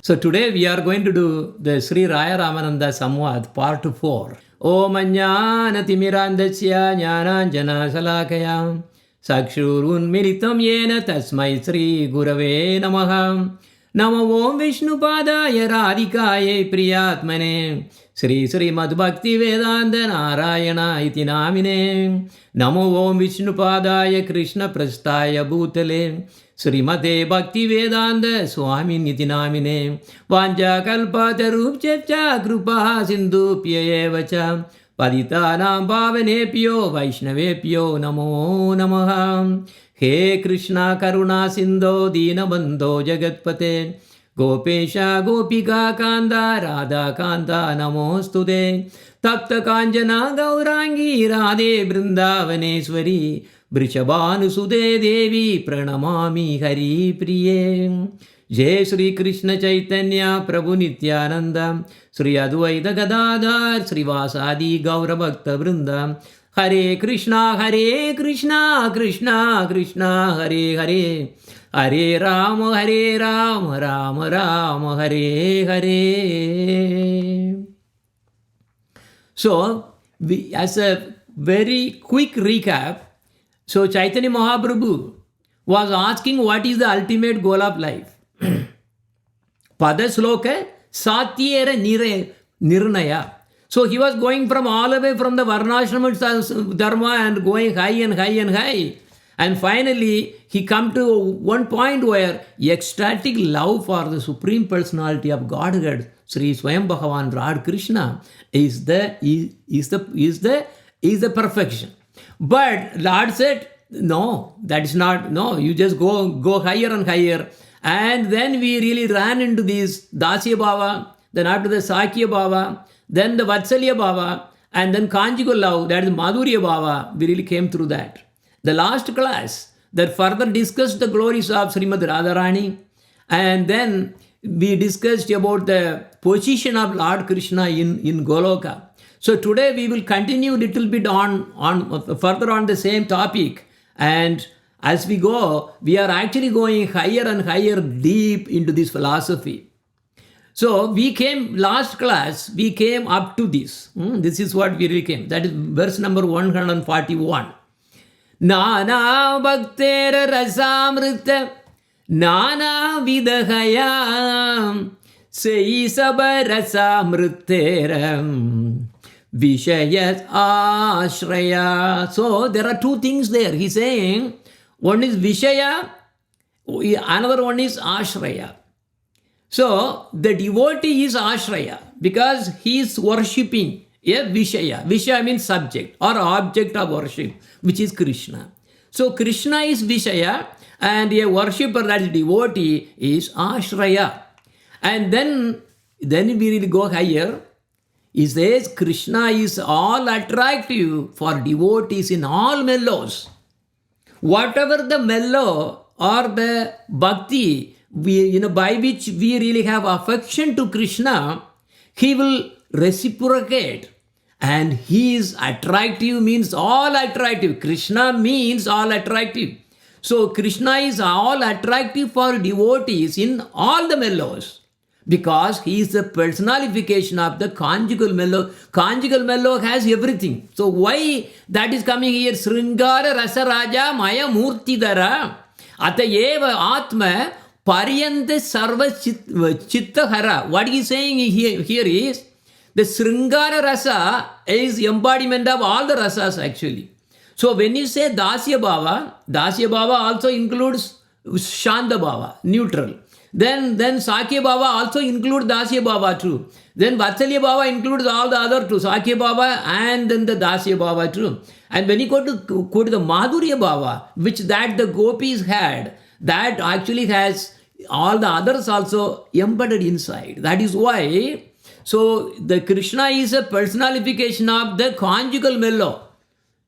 So today we are going to do the Sri Raya Ramananda Samvad part 4. Om Ajnana Timirandasya Jnananjana Salakaya Sakshurun Militam Yena Tasmai Sri Gurave Namaha Namo Om Vishnupadaya Radhikaye Priyatmane Sri Sri Madhbhakti Vedanta Narayana Iti Namine Namo Om Vishnupadaya Krishna Prastaya Bhutale Srimate Bhakti Vedanta Swami Niti Namine Vanja Kalpatarupchepcha Krupa Sindhu Pyayevacha Paditanam Bhavanepyo Vaishnavepyo Namo Namaha He Krishna Karuna Sindho Dinabandho Jagatpate Gopesha Gopika Kanda Radha Kanta Namostude Tapta Kanjana Gaurangi Radhe Brindavaneshwari Brishabhanusude Devi Pranamami Hari Priye Jai Sri Krishna Chaitanya Prabhu Nityananda Sri Advaita Gadadhar Sri Vasadi Gaura Bhakta Vrinda Hare Krishna Krishna Krishna Hare Hare Hare Rama Rama Rama Hare Hare. So, as a very quick recap, so Chaitanya Mahaprabhu was asking what is the ultimate goal of life. Pada sloka satyera nirnaya. So he was going from all the way from the Varnashrama Dharma and going high and high and high. And finally, he come to one point where ecstatic love for the Supreme Personality of Godhead, Sri Swayam Bhagavan Radha Krishna, is the perfection. But Lord said, no, that is not, no, you just go higher and higher. And then we really ran into this Dasya Bhava, then after the Sakya Bhava, then the Vatsalya Bhava, and then Conjugal love, that is Madhurya Bhava. We really came through that. The last class that further discussed the glories of Srimad Radharani, and then we discussed about the position of Lord Krishna in Goloka. So today we will continue a little bit on further on the same topic. And as we go, we are actually going higher and higher deep into this philosophy. So we came, last class, we came up to this. This is what we really came. That is verse number 141. Nana bhaktera rasamrita Nana vidahaya Seisaba rasamritera Vishayat ashraya. So there are two things there. He's saying one is Vishaya, another one is ashraya. So the devotee is ashraya because he is worshipping a Vishaya. Vishaya means subject or object of worship, which is Krishna. So Krishna is Vishaya and a worshipper, that is devotee, is ashraya. And then we will go higher. He says Krishna is all attractive for devotees in all mellows. Whatever the mellow or the bhakti, by which we really have affection to Krishna, he will reciprocate. And he is attractive means all attractive. Krishna means all attractive. So Krishna is all attractive for devotees in all the mellows because he is the personification of the conjugal mellow. Conjugal mellow has everything. So why that is coming here? Sringara Rasa Raja Maya Murtidara Atayeva Atma Paryante Sarva Chittahara. What he is saying here is the Sringara Rasa is embodiment of all the rasas actually. So when you say Dasya Bhava also includes Shanta Bhava, neutral. Then Sakya Bhava also includes Dasya Bhava too. Then Vatsalya Bhava includes all the other two, Sakya Bhava and then the Dasya Bhava too. And when you go to the Madhurya Bhava, which that the gopis had, that actually has all the others also embedded inside. That is why, so the Krishna is a personification of the conjugal mellow.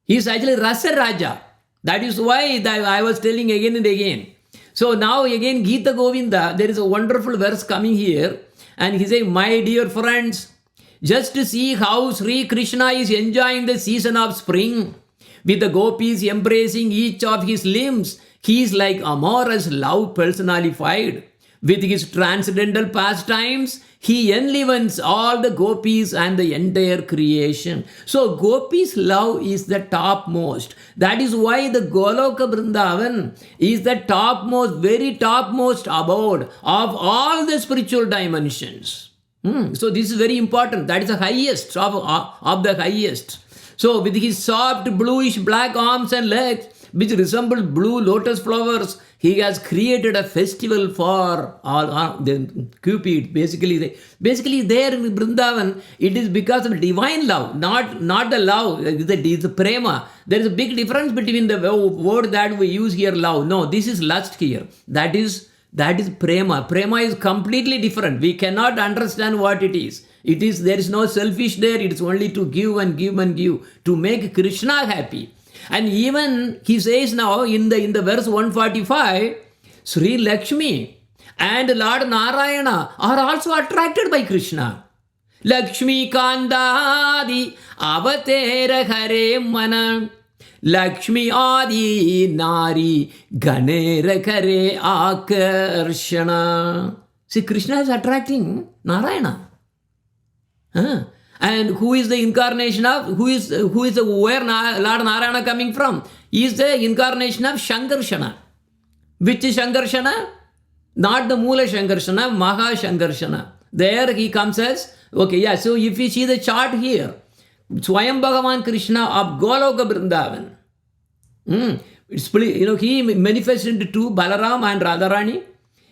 He is actually Rasa Raja. That is why I was telling again and again. So now again Gita Govinda, there is a wonderful verse coming here. And he says, my dear friends, just to see how Sri Krishna is enjoying the season of spring with the gopis embracing each of his limbs, he is like amorous love personified. With his transcendental pastimes, he enlivens all the gopis and the entire creation. So gopis' love is the topmost. That is why the Goloka Vrindavan is the topmost, very topmost abode of all the spiritual dimensions. So this is very important. That is the highest of the highest. So with his soft bluish black arms and legs, which resemble blue lotus flowers, he has created a festival for all the Cupid. Basically there in Vrindavan, it is because of divine love, not the love, the prema. There is a big difference between the word that we use here, love. No, this is lust here. That is prema. Prema is completely different. We cannot understand what it is. There is no selfish there. It is only to give and give and give to make Krishna happy. And even he says now in the verse 145, Sri Lakshmi and Lord Narayana are also attracted by Krishna. Lakshmi Kandadi Avatera Hare Mana Lakshmi Adi Nari Ganera Kare Akarshana. See, Krishna is attracting Narayana. And who is the incarnation of, where Lord Narayana coming from? He is the incarnation of Shankarshana. Which is Shankarshana? Not the Mula Shankarshana, Maha Shankarshana. There he comes as, so if you see the chart here, Swayam Bhagavan Krishna of Goloka Vrindavan. He manifests into two, Balaram and Radharani.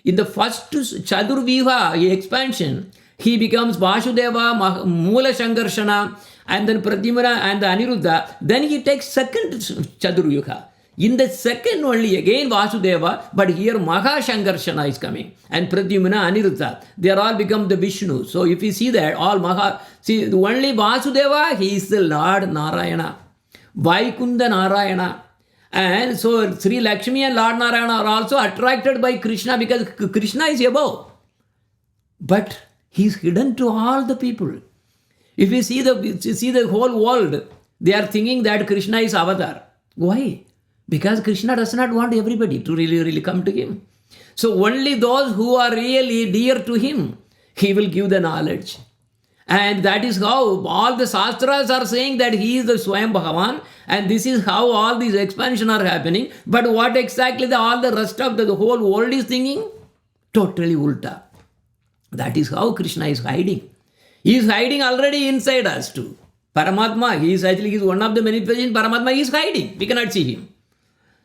In the first Chadurviha expansion, he becomes Vasudeva, Mula Shankarshana, and then Pradyumna and the Aniruddha. Then he takes second Chaduryuga. In the second only again Vasudeva, but here Maha Shankarshana is coming. And Pradyumna, Aniruddha. They are all become the Vishnu. So if you see that, all Maha, see only Vasudeva, he is the Lord Narayana. Vaikunda Narayana. And so Sri Lakshmi and Lord Narayana are also attracted by Krishna because Krishna is above. but he's hidden to all the people. If you see the whole world, they are thinking that Krishna is avatar. Why? Because Krishna does not want everybody to really come to him. So only those who are really dear to him, he will give the knowledge. And that is how all the Sastras are saying that he is the Swayam Bhagavan, and this is how all these expansion are happening. But what exactly all the rest of the whole world is thinking? Totally ulta. That is how Krishna is hiding. He is hiding already inside us too. Paramatma, he is one of the manifestations. Paramatma is hiding. We cannot see him.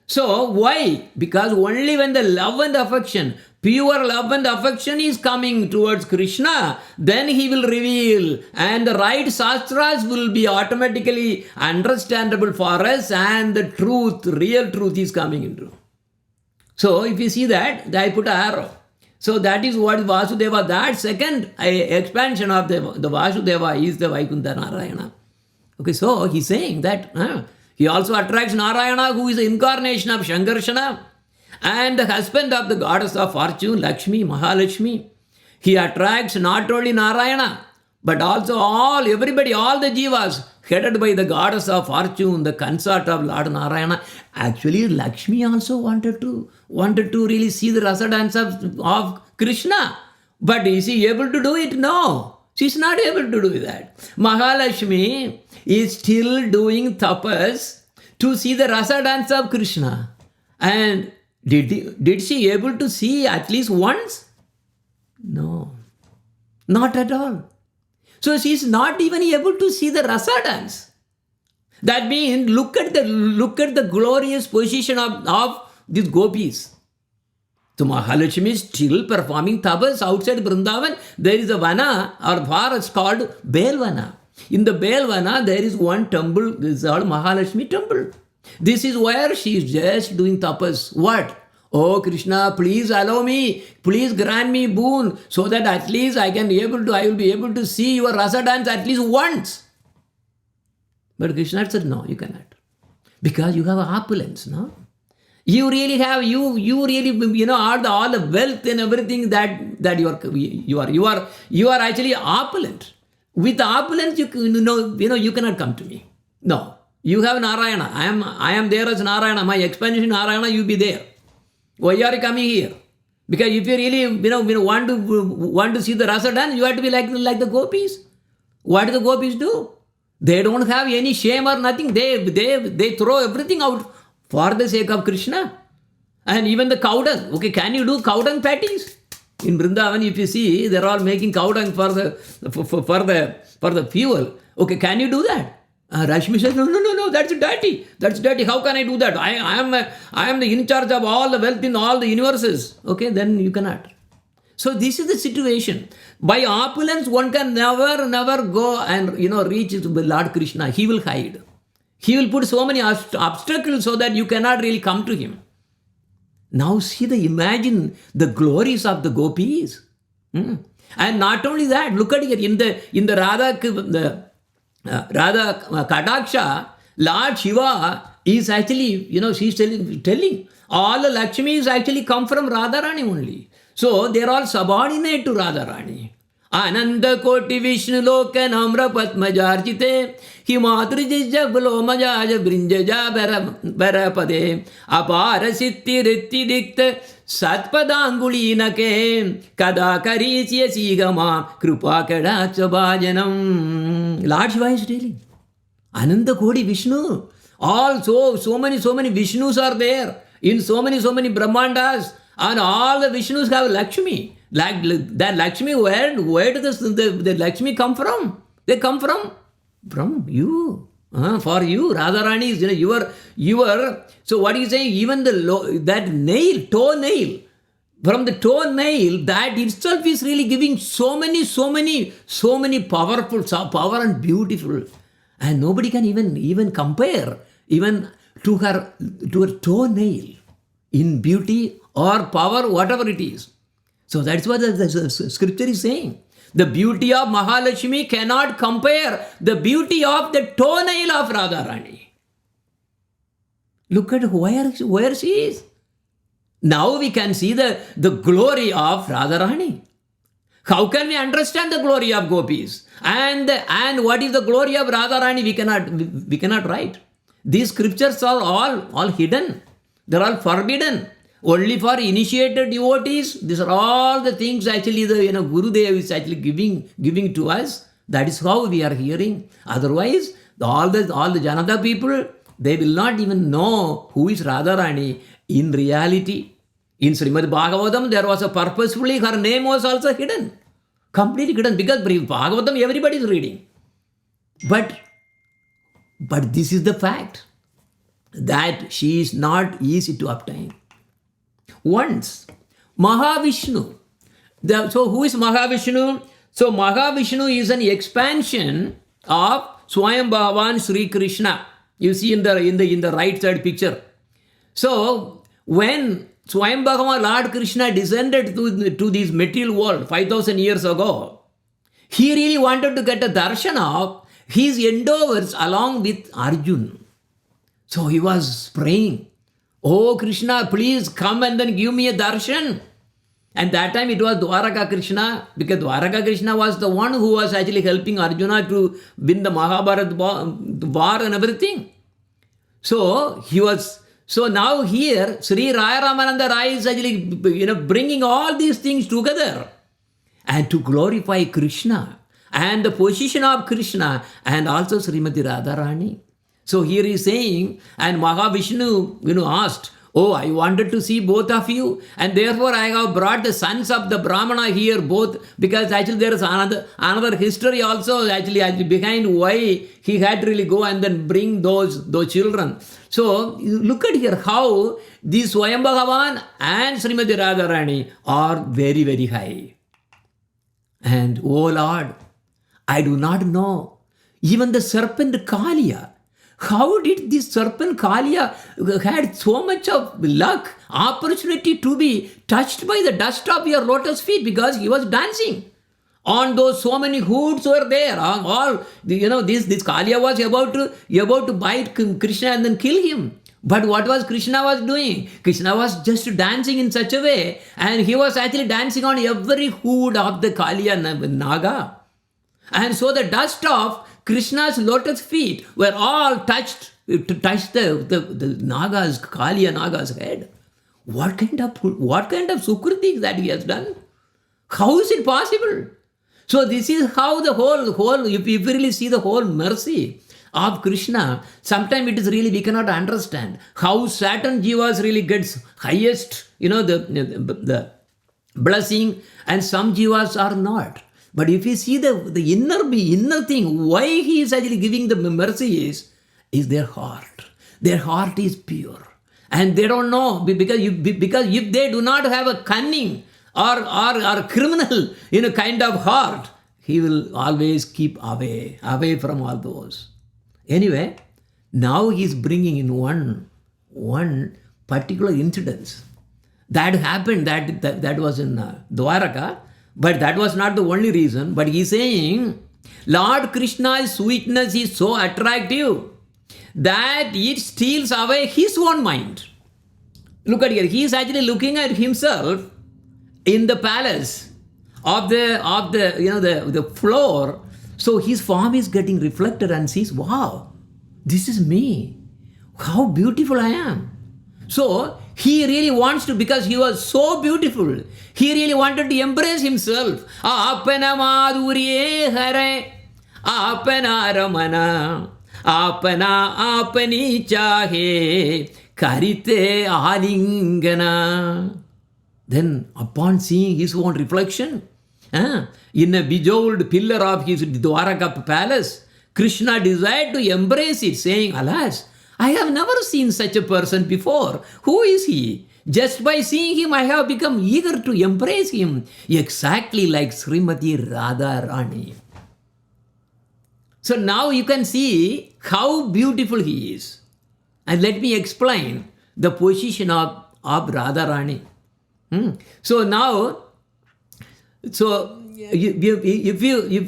So why? Because only when the love and affection, pure love and affection is coming towards Krishna, then he will reveal, and the right Sastras will be automatically understandable for us, and the truth, real truth is coming into. So if you see that, I put an arrow. So that is what Vasudeva, that second expansion of the Vasudeva is the Vaikuntha Narayana. Okay, so he's saying that he also attracts Narayana, who is the incarnation of Shankarshana and the husband of the goddess of fortune, Lakshmi, Mahalakshmi. He attracts not only Narayana, but also everybody, all the jivas, headed by the goddess of fortune, the consort of Lord Narayana. Actually, Lakshmi also wanted to really see the rasa dance of Krishna. But is she able to do it? No. She's not able to do that. Mahalakshmi is still doing tapas to see the rasa dance of Krishna. And did she able to see at least once? No. Not at all. So she's not even able to see the rasa dance. That means look at the glorious position of these gopis. So Mahalakshmi is still performing tapas outside Vrindavan. There is a vana or forest called Belvana. In the Belvana, there is one temple, this is called Mahalakshmi temple. This is where she is just doing tapas. What? Oh Krishna, please allow me, please grant me boon, so that at least I will be able to see your rasa dance at least once. But Krishna said, no, you cannot. Because you have opulence, no? You really have, all the wealth and everything that you are actually opulent. With opulence, you cannot come to me. No, you have Narayana. I am there as Narayana. My expansion Narayana, you be there. Why are you coming here? Because if you really want to see the rasa dance, you have to be like the gopis. What do the gopis do? They don't have any shame or nothing. They throw everything out for the sake of Krishna. And even the cow dung. Okay, can you do cow dung patties? In Vrindavan, if you see, they're all making cow dung for the fuel. Okay, can you do that? Rashmi says, no, that's dirty. That's dirty. How can I do that? I am the in charge of all the wealth in all the universes. Okay, then you cannot. So this is the situation. By opulence, one can never go and reach Lord Krishna. He will hide. He will put so many obstacles so that you cannot really come to him. Now imagine the glories of the gopis. And not only that, look at it in the Radha Kadaksha, Lord Shiva is actually, she's telling all the Lakshmis actually come from Radharani only. So they're all subordinate to Radharani. Ananda Koti Vishnu Loka Namra Patmajarjite Himatrija Bulomaja Brinjaja Barapade Apara Sitti Ritti Dikta Satpadangulina Ke Kadakarisya Sigama Krupa Kadacha Bhajanam. Lord Shiva is telling Ananda Koti Vishnu. Also, so many Vishnus are there in so many Brahmandas, and all the Vishnus have Lakshmi. Like that Lakshmi, where does the Lakshmi come from? They come from you. For you, Radharani is, you are. So what is saying? Even that nail, toe nail, from the toe nail, that itself is really giving so many powerful, power and beautiful, and nobody can even compare even to her toe nail in beauty or power, whatever it is. So that's what the scripture is saying. The beauty of Mahalakshmi cannot compare the beauty of the toenail of Radharani. Look at where she is. Now we can see the glory of Radharani. How can we understand the glory of gopis? And what is the glory of Radharani? We cannot write. These scriptures are all hidden. They're all forbidden. Only for initiated devotees. These are all the things actually the Gurudev is actually giving to us. That is how we are hearing. Otherwise, all the Janata people, they will not even know who is Radharani in reality. In Srimad Bhagavatam, there was a purposefully, her name was also hidden. Completely hidden, because Bhagavatam everybody is reading. But this is the fact, that she is not easy to obtain. Once, Mahavishnu. So who is Mahavishnu? So Mahavishnu is an expansion of Swayam Bhagavan Sri Krishna. You see in the right side picture. So when Swayam Bhagavan Lord Krishna descended to this material world 5,000 years ago, he really wanted to get a darshan of his endeavors along with Arjuna. So he was praying, "Oh Krishna, please come and then give me a darshan." And that time it was Dwaraka Krishna, because Dwaraka Krishna was the one who was actually helping Arjuna to win the Mahabharata war and everything. So now here, Sri Raya Ramananda Raya is actually bringing all these things together and to glorify Krishna and the position of Krishna and also Srimati Radharani. So here he is saying, and Mahavishnu asked, "Oh, I wanted to see both of you, and therefore I have brought the sons of the Brahmana here both," because actually there is another history also actually behind why he had to really go and then bring those children. So look at here how these Swayam Bhagavan and Srimati Radharani are very, very high. And oh Lord, I do not know. Even the serpent Kaliya, how did this serpent Kaliya had so much of luck, opportunity to be touched by the dust of your lotus feet, because he was dancing on those, so many hoods were there. This Kaliya was about to bite Krishna and then kill him. But what was Krishna was doing? Krishna was just dancing in such a way, and he was actually dancing on every hood of the Kaliya Naga. And so the dust of Krishna's lotus feet were all touched to touch the Naga's, Kaliya Naga's head. What kind of sukriti that he has done? How is it possible? So this is how the whole, if you really see the whole mercy of Krishna, sometimes it is really, we cannot understand how certain jivas really gets highest, the blessing, and some jivas are not. But if you see the inner thing, why he is actually giving the mercy is their heart. Their heart is pure. And they don't know, because if they do not have a cunning or criminal, kind of heart, he will always keep away from all those. Anyway, now he is bringing in one particular incident that happened, that was in Dwaraka. But that was not the only reason. But he is saying, Lord Krishna's sweetness is so attractive that it steals away his own mind. Look at here. He is actually looking at himself in the palace of the floor. So his form is getting reflected and sees, wow, this is me. How beautiful I am. So he really wants to, because he was so beautiful, he really wanted to embrace himself. Apana madhurye hare, apana ramana, apana apani chahe, karite alingana. Then upon seeing his own reflection, in a bejeweled pillar of his Dwaraka palace, Krishna desired to embrace it, saying, alas, I have never seen such a person before. Who is he? Just by seeing him, I have become eager to embrace him, exactly like Srimati Radharani. So now you can see how beautiful he is. And let me explain the position of Radharani. So now, if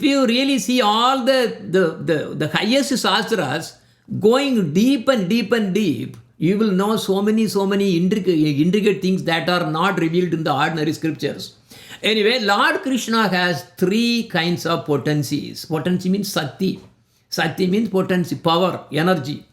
you really see all the highest Sastras, going deep and deep and deep, you will know so many intricate things that are not revealed in the ordinary scriptures. Anyway, Lord Krishna has three kinds of potencies. Potency means Sakti. Sakti means potency, power, energy.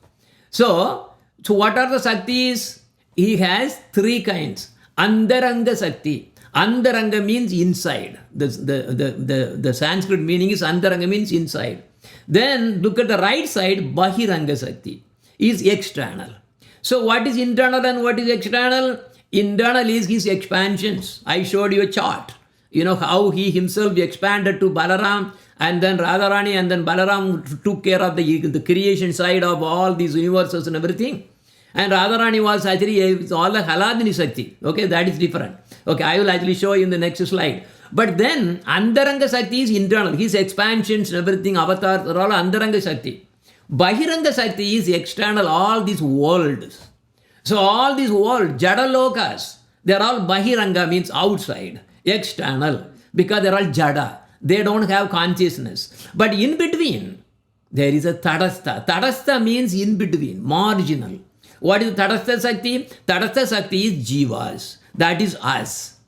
So what are the Saktis? He has three kinds. Andaranga Sakti. Andaranga means inside. The Sanskrit meaning is Andaranga means inside. Then look at the right side, Bahiranga Sakti is external. So what is internal and what is external? Internal is his expansions. I showed you a chart. You know how he himself expanded to Balaram, and then Radharani, and then Balaram took care of the creation side of all these universes and everything. And Radharani was actually all the Haladini Sakti. Okay, that is different. Okay, I will actually show you in the next slide. But then Andaranga Sakti is internal. His expansions and everything, avatars are all Andaranga Sakti. Bahiranga Sakti is external, all these worlds. So all these worlds, Jadalokas, they are all Bahiranga means outside, external, because they are all Jada. They don't have consciousness. But in between, there is a Tadastha. Tadastha means in between, marginal. What is Tadastha Sakti? Tadastha Sakti is Jivas. That is us.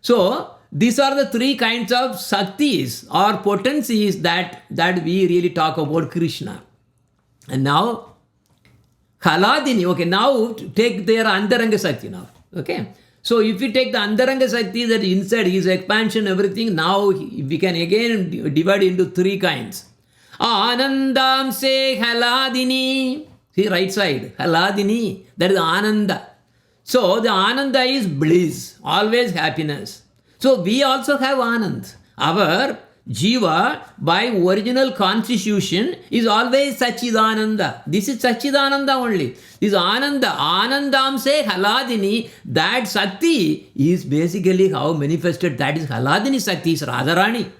So these are the three kinds of Saktis or potencies that we really talk about Krishna. And now, Haladini, okay, now take their Andaranga Sakti now, okay. So if you take the Andaranga Sakti that inside his expansion, everything, now we can again divide into three kinds. Anandam se Haladini, see right side, Haladini, that is Ananda. So the Ananda is bliss, always happiness. So we also have Anand. Our Jiva, by original constitution, is always Sachidananda. This is Sachidananda only. This Ananda, Anandam se Haladini, that Sakti is basically how manifested. That is Haladini Sakti, is Radharani.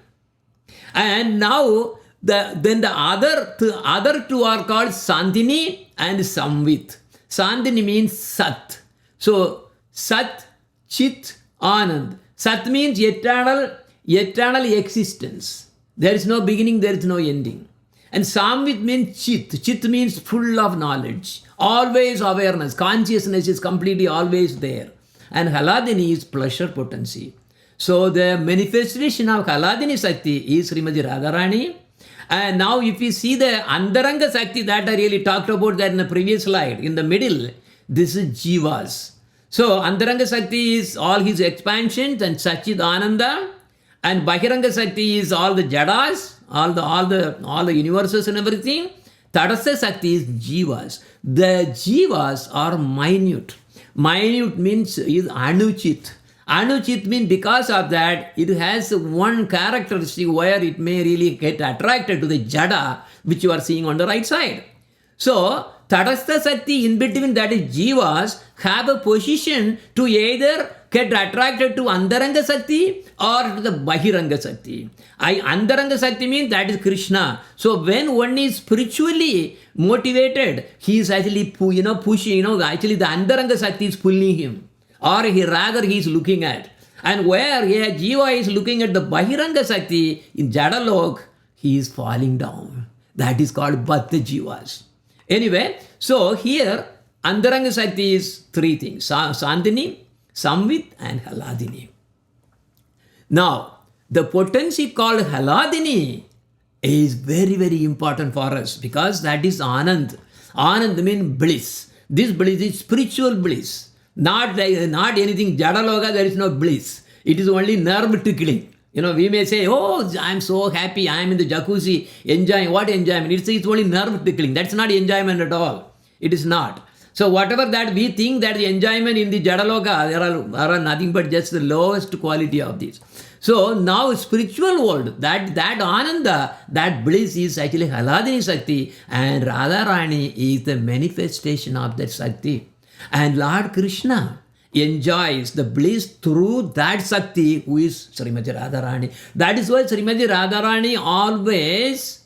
And now, then the other two are called Sandini and Samvid. Sandini means Sat. So, Sat, Chit, Anand. Sat means eternal existence. There is no beginning, there is no ending. And Samvid means Chit. Chit means full of knowledge. Always awareness. Consciousness is completely always there. And Haladini is pleasure potency. So the manifestation of Haladini Sakti is Srimati Radharani. And now if you see the Andaranga Sakti that I really talked about that in the previous slide, in the middle, this is Jivas. So Andaranga Sakti is all his expansions and Sachid Ananda. And Bahiranga Sakti is all the Jadas, all the universes and everything. Tadastha Sakti is Jivas. The Jivas are minute. Minute means is Anuchit. Anuchit means because of that, it has one characteristic where it may really get attracted to the Jada, which you are seeing on the right side. So, Tadastha Sakti in between, that is Jivas, have a position to either get attracted to Andaranga Sakti or to the Bahiranga Sakti. Andaranga Sakti means that is Krishna. So when one is spiritually motivated, he is actually pushing, actually the Andaranga Sakti is pulling him. Or he is looking at. And where Jiva is looking at the Bahiranga Sakti, in Jadalok, he is falling down. That is called Bhatta Jivas. Anyway, so here, Andaranga Sakti is three things. Sandini, Samvid and Haladini. Now, the potency called Haladini is very, very important for us because that is Anand. Anand means bliss. This bliss is spiritual bliss. Not anything Jadaloga, there is no bliss. It is only nerve tickling. We may say, oh, I'm so happy, I'm in the jacuzzi, enjoying. What enjoyment? It's only nerve tickling. That's not enjoyment at all. It is not. So whatever that we think that the enjoyment in the Jadaloka, there are nothing but just the lowest quality of this. So now spiritual world, that Ananda, that bliss is actually Haladini Sakti, and Radharani is the manifestation of that Sakti. And Lord Krishna enjoys the bliss through that Sakti who is Srimati Radharani. That is why Srimati Radharani always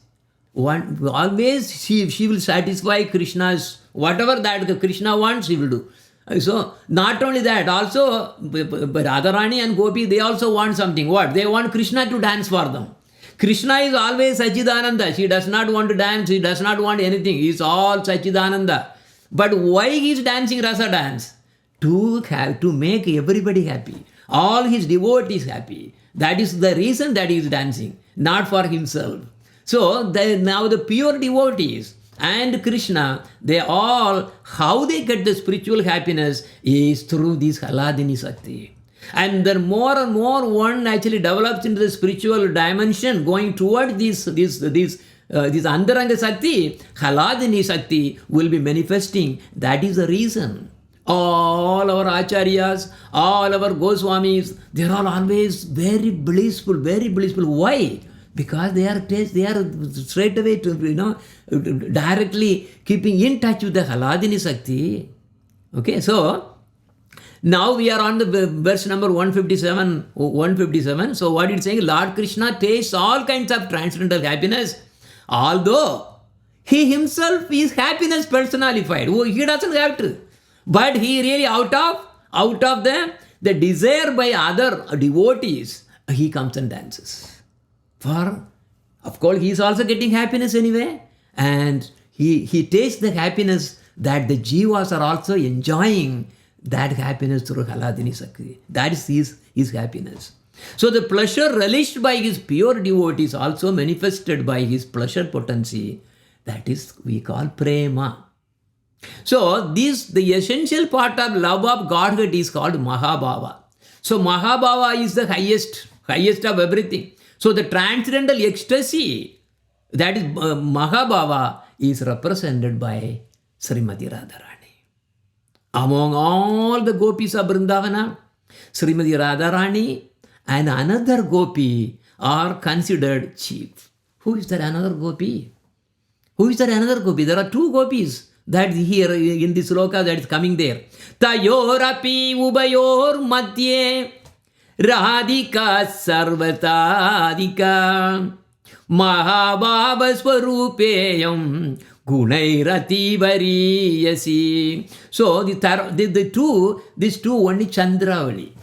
she will satisfy Krishna's, whatever that Krishna wants, she will do. So not only that, also Radharani and Gopi, they also want something. What? They want Krishna to dance for them. Krishna is always Sachidananda. She does not want to dance. She does not want anything. He is all Sachidananda. But why he is dancing Rasa dance? To make everybody happy. All his devotees happy. That is the reason that he is dancing, not for himself. So now the pure devotees and Krishna, they all, how they get the spiritual happiness is through this Haladini Sakti. And then more and more one actually develops into the spiritual dimension, going toward this Antaranga Sakti, Haladini Sakti will be manifesting. That is the reason. All our acharyas, all our Goswamis, they are all always very blissful, very blissful. Why? Because they are straight away directly keeping in touch with the Haladini Sakti. Okay, so now we are on the verse number 157. So what it's saying, Lord Krishna tastes all kinds of transcendental happiness, although he himself is happiness personified. He doesn't have to. But he really out of the desire by other devotees, he comes and dances. For, of course, he is also getting happiness anyway. And he tastes the happiness that the jivas are also enjoying, that happiness through Haladini Sakti. That is his happiness. So the pleasure relished by his pure devotees also manifested by his pleasure potency. That is we call prema. So the essential part of love of Godhead is called Mahabhava. So Mahabhava is the highest of everything. So the transcendental ecstasy, that is Mahabhava, is represented by Srimati Radharani. Among all the gopis of Vrindavana, Srimati Radharani and another gopi are considered chief. Who is that another gopi? There are two gopis that here in this sloka that is coming there. Tayorapi ubayor madhye Radhika sarvatadika Mahabhava swarupeyam gunairati variyasi. So these two only Chandravali,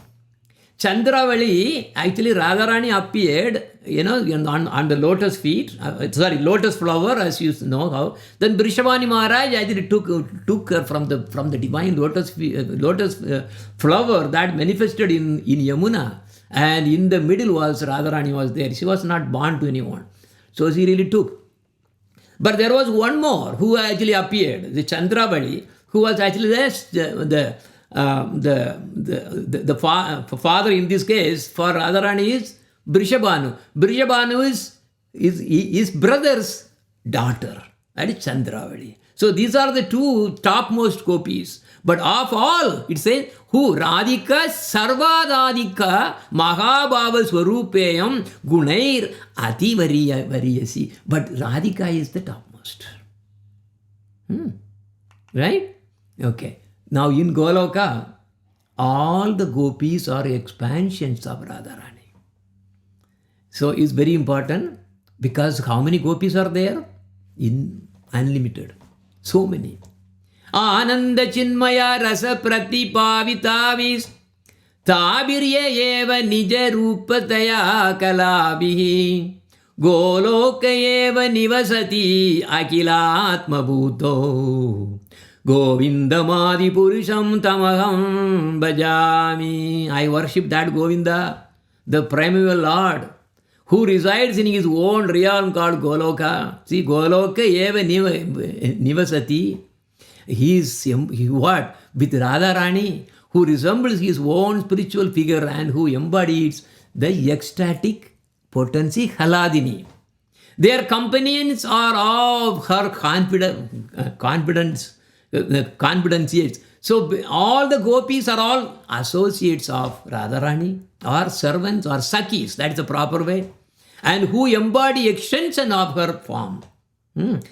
actually Radharani appeared, on the lotus feet, lotus flower, as you know how. Then Brishabhani Maharaj actually took her from the divine lotus flower that manifested in Yamuna. And in the middle was Radharani was there. She was not born to anyone. So she really took. But there was one more who actually appeared, the Chandravali, who was actually the father in this case for Radharani is Brishabhanu. Brishabhanu is his brother's daughter. That is Chandravali. So these are the two topmost gopis. But of all, it says, who? Radhika sarvadadika mahabhava swarupeyam gunair ati variyasi. But Radhika is the topmost. Right? Okay. Now in Goloka, all the gopis are expansions of Radharani. So it's very important because how many gopis are there? Unlimited. So many. Ananda chinmaya rasa pratipavitavis tabirye eva nija rupataya kalabhihi goloka eva nivasati akilatma bhuto Govindamadi Purusham Tamaham Bhajami. I worship that Govinda, the primeval Lord, who resides in his own realm called Goloka. See, Goloka eva nivasati. He is what? With Radharani, who resembles his own spiritual figure and who embodies the ecstatic potency Haladini. Their companions are of her confidence. So all the gopis are all associates of Radharani or servants or sakis, that's the proper way, and who embody extension of her form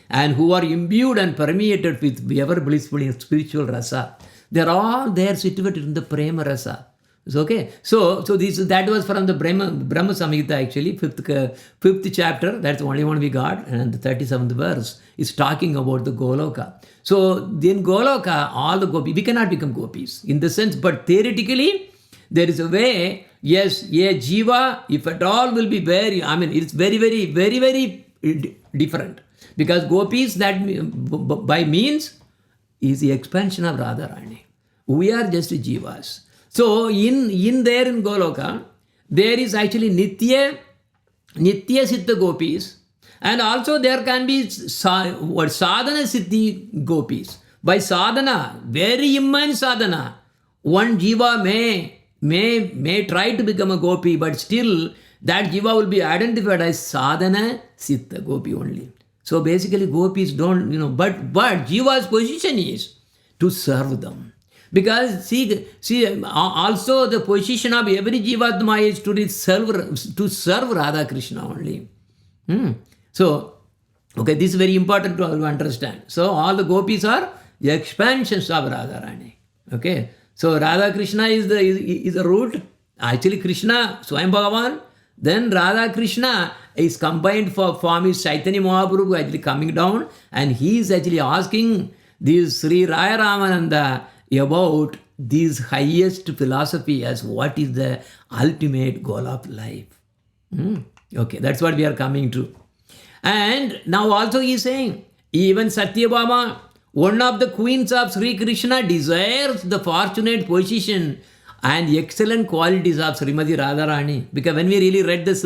and who are imbued and permeated with ever blissful spiritual rasa. They're all there situated in the prema rasa. It's okay. So that was from the Brahma Samhita actually, fifth chapter. That's the only one we got, and the 37th verse is talking about the Goloka. So in Goloka, all the gopis, we cannot become gopis in the sense, but theoretically, there is a way. Yes, jiva, if at all, will be it's very, very, very, very different, because gopis that by means is the expansion of Radharani. We are just jivas. So in there in Goloka, there is actually Nitya Siddha gopis, and also there can be sadhana siddhi gopis. By sadhana, very immense sadhana, one jiva may try to become a gopi, but still that jiva will be identified as sadhana siddha gopi only. So basically gopis don't, but jiva's position is to serve them. Because see, also the position of every jivatma is to serve Radha Krishna only. So, okay, this is very important to understand. So all the gopis are expansions of Radharani. Okay, so Radha Krishna is the root. Actually, Krishna, Swayam Bhagavan. Then Radha Krishna is combined form is Chaitanya Mahaprabhu actually coming down, and he is actually asking this Sri Raya Ramananda about this highest philosophy as what is the ultimate goal of life. Okay, that's what we are coming to. And now also he is saying, even Satyabhama, one of the queens of Sri Krishna, desires the fortunate position and excellent qualities of Srimati Radharani. Because when we really read this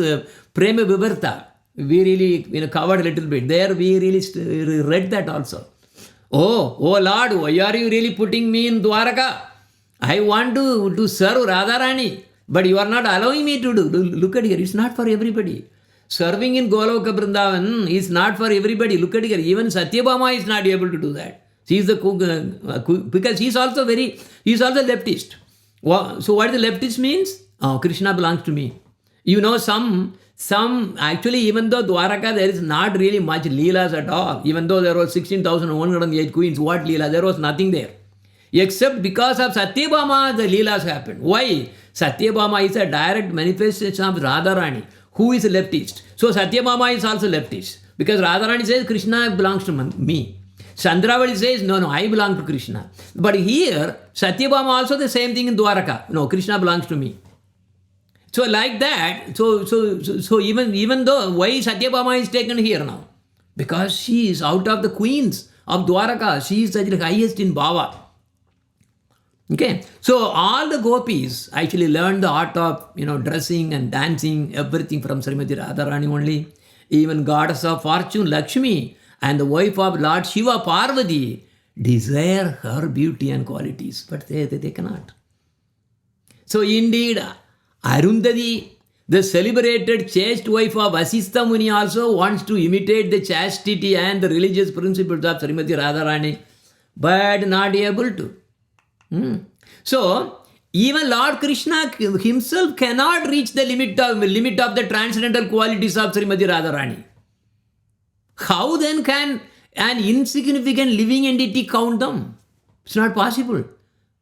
Prema Vivarta, we really covered a little bit. There we really read that also. Oh Lord, why are you really putting me in Dwaraka? I want to serve Radharani, but you are not allowing me to do. Look at here, it's not for everybody. Serving in Goloka Vrindavan is not for everybody. Look at here, even Satyabhama is not able to do that. She is because he is also leftist. So what the leftist means? Oh, Krishna belongs to me. Some actually, even though Dwaraka, there is not really much Leelas at all. Even though there was 16,108 queens, what Leela? There was nothing there. Except because of Satyabhama, the Leelas happened. Why? Satyabhama is a direct manifestation of Radharani, who is a leftist. So Satyabhama is also leftist. Because Radharani says, Krishna belongs to me. Chandravali says, no, I belong to Krishna. But here, Satyabhama also the same thing in Dwaraka. No, Krishna belongs to me. So like that, so even though, why Satyabhama is taken here now? Because she is out of the queens of Dwaraka. She is the highest in Bhava. Okay, so all the gopis actually learned the art of, dressing and dancing, everything from Srimati Radharani only. Even goddess of fortune, Lakshmi, and the wife of Lord Shiva, Parvati, desire her beauty and qualities, but they cannot. So indeed, Arundhati, the celebrated chaste wife of Vasistha Muni, also wants to imitate the chastity and the religious principles of Srimati Radharani, but not able to. So, even Lord Krishna himself cannot reach the limit of the transcendental qualities of Srimati Radharani. How then can an insignificant living entity count them? It's not possible.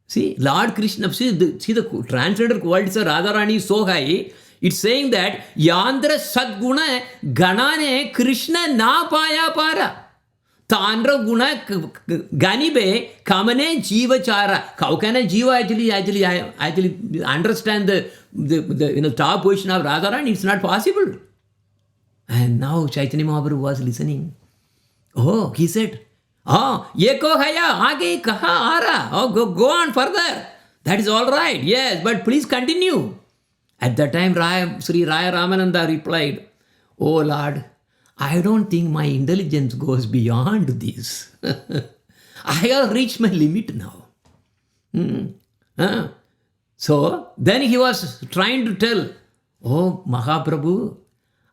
See, Lord Krishna, see the transcendental qualities of Radharani is so high, it's saying that Yandra Sadguna Ganane Krishna na paya para. Tandra Guna Ganibe Kamane Jiva Chara. How can a Jiva actually understand the top position of Radharani? It's not possible. And now Chaitanya Mahaprabhu was listening. Oh, he said, Yeko Haya, Age Kaha Ara. Oh, go on further. That is all right. Yes, but please continue. At that time, Sri Raya Ramananda replied, Oh Lord, I don't think my intelligence goes beyond this. I have reached my limit now. So then he was trying to tell, Oh Mahaprabhu,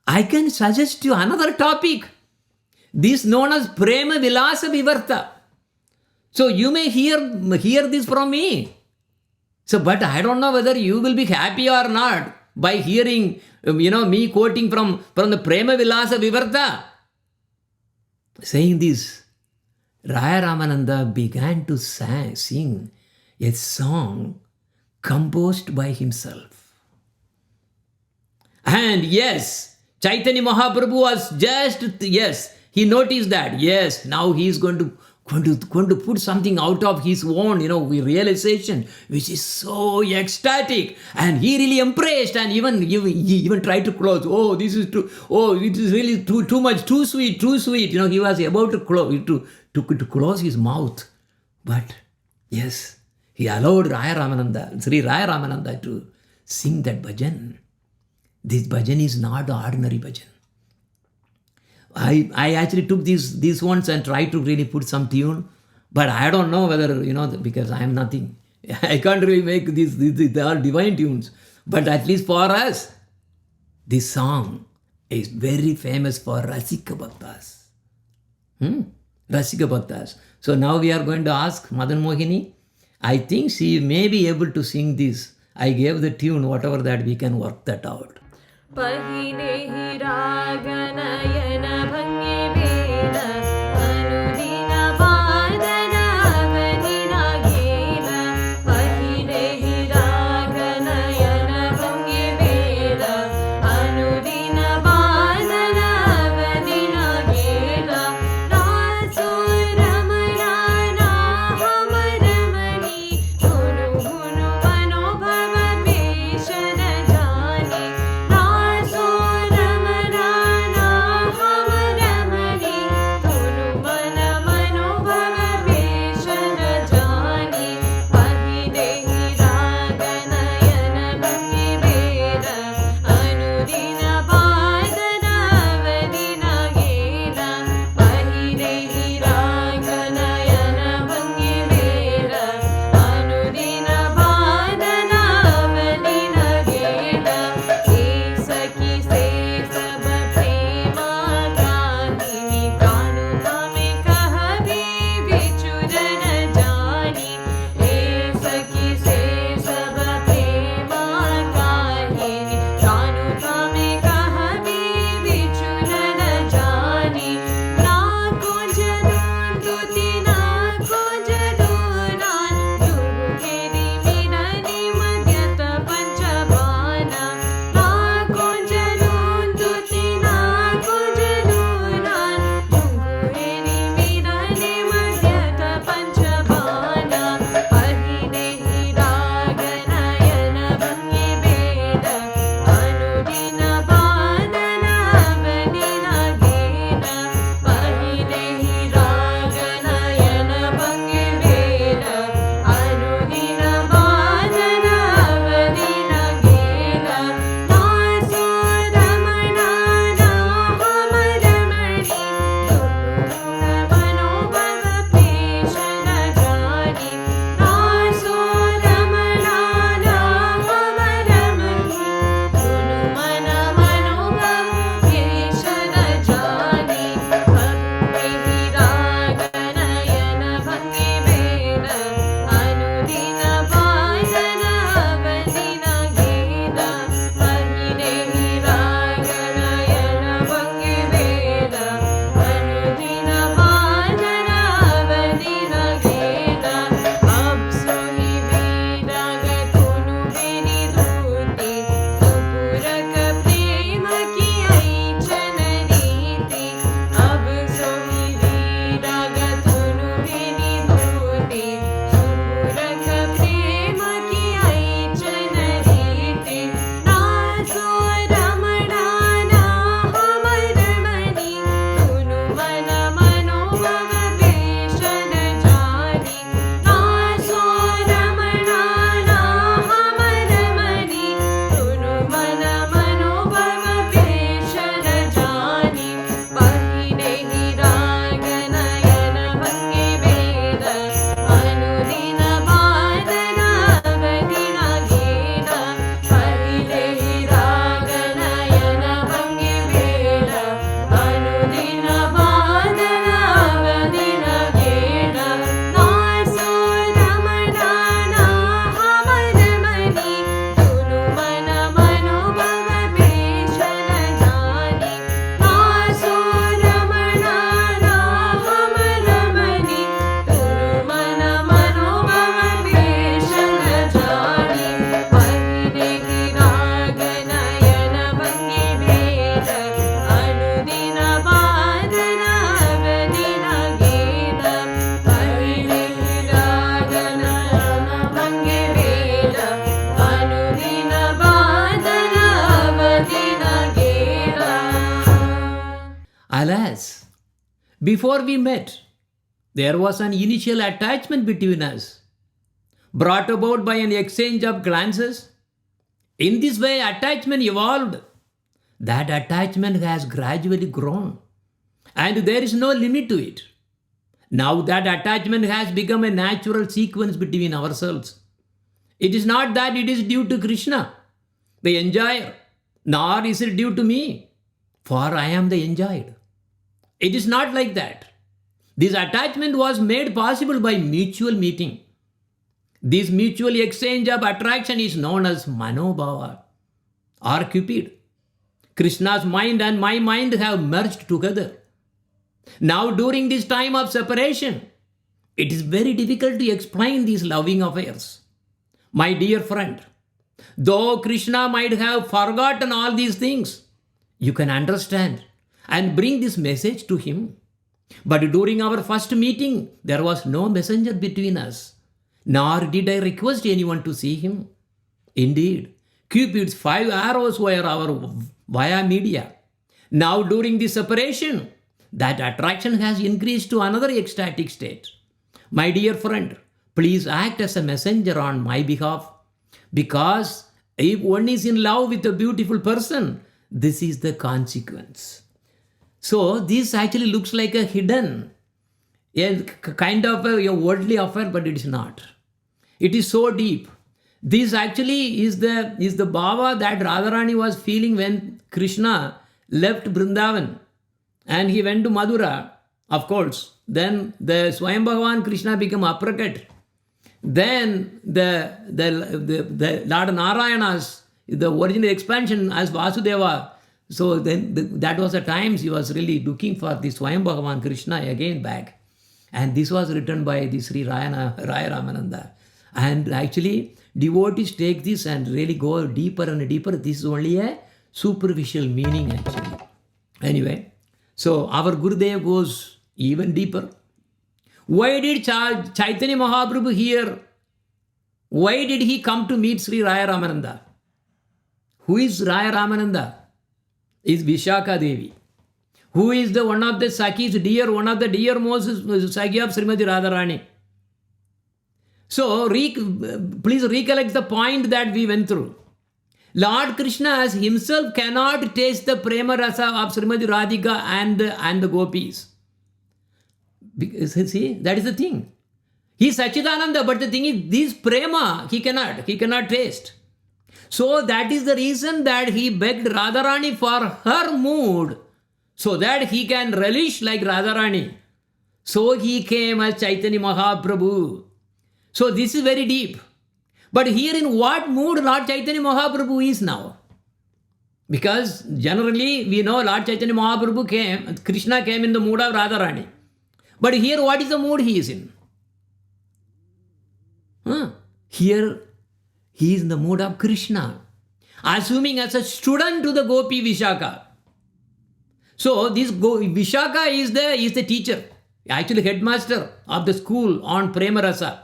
I can suggest you another topic. This known as Prema Vilasa Vivarta. So you may hear this from me. So, but I don't know whether you will be happy or not by hearing, me quoting from the Prema Vilasa Vivarta. Saying this, Raya Ramananda began to sing a song composed by himself. And yes, Chaitanya Mahaprabhu was he noticed that, yes, now he is going to put something out of his own, realization, which is so ecstatic. And he really impressed and even tried to close. Oh, this is too, it is really too much, too sweet. He was about to close his mouth. But yes, He allowed Raya Ramananda, Sri Raya Ramananda to sing that bhajan. This bhajan is not the ordinary bhajan. I actually took these ones and tried to really put some tune, but I don't know whether, because I am nothing. I can't really make these, they are divine tunes. But at least for us, this song is very famous for Rasika Bhaktas. Rasika Bhaktas. So now we are going to ask Madan Mohini. I think she may be able to sing this. I gave the tune, whatever that, we can work that out. Pahine hi raganayana bhangi veda anudina vadana vanina gela. Pahine hi raganayana bhangi veda anudina vadana vanina gela. Raso ramarana hamaramani hunu hunu manobhava peshana jani. Alas, before we met, there was an initial attachment between us. brought about by an exchange of glances. In this way, attachment evolved. That attachment has gradually grown, and there is no limit to it. Now that attachment has become a natural sequence between ourselves. It is not that it is due to Krishna, the enjoyer, nor is it due to me, for I am the enjoyed. It is not like that. This attachment was made possible by mutual meeting. This mutual exchange of attraction is known as Manobhava or Cupid. Krishna's mind and my mind have merged together. Now, during this time of separation, it is very difficult to explain these loving affairs. My dear friend, though Krishna might have forgotten all these things, you can understand and bring this message to him. But during our first meeting, there was no messenger between us, nor did I request anyone to see him. Indeed, Cupid's 5 arrows were our via media. Now, during the separation, that attraction has increased to another ecstatic state. My dear friend, please act as a messenger on my behalf, because if one is in love with a beautiful person, this is the consequence. So this actually looks like a hidden, a kind of a worldly affair, but it is not. It is so deep. This actually is the bhava that Radharani was feeling when Krishna left Vrindavan and he went to Madura, of course. Then the Swayam Bhagavan Krishna became Aprakat. Then the Lord Narayana's, the original expansion as Vasudeva. So then that was the times he was really looking for the Swayam Bhagavan Krishna again back. And this was written by the Sri Raya Ramananda. And actually, devotees take this and really go deeper and deeper. This is only a superficial meaning actually. Anyway, so our Gurudev goes even deeper. Why did Chaitanya Mahaprabhu here? Why did he come to meet Sri Raya Ramananda? Who is Raya Ramananda? Is Vishaka Devi. Who is the one of the Sakis, one of the dearmost Saki of Srimati Radharani. So, please recollect the point that we went through. Lord Krishna as himself cannot taste the prema rasa of Srimati Radhika and the gopis. Because, see, that is the thing. He is Sachidananda, but the thing is, this prema, he cannot taste. So that is the reason that he begged Radharani for her mood, so that he can relish like Radharani. So he came as Chaitanya Mahaprabhu. So this is very deep. But here in what mood Lord Chaitanya Mahaprabhu is now? Because generally we know Lord Chaitanya Mahaprabhu came, Krishna came in the mood of Radharani. But here what is the mood he is in? Here he is in the mood of Krishna, assuming as a student to the Gopi Vishaka. So this Vishaka is the teacher, actually headmaster of the school on Prema Rasa.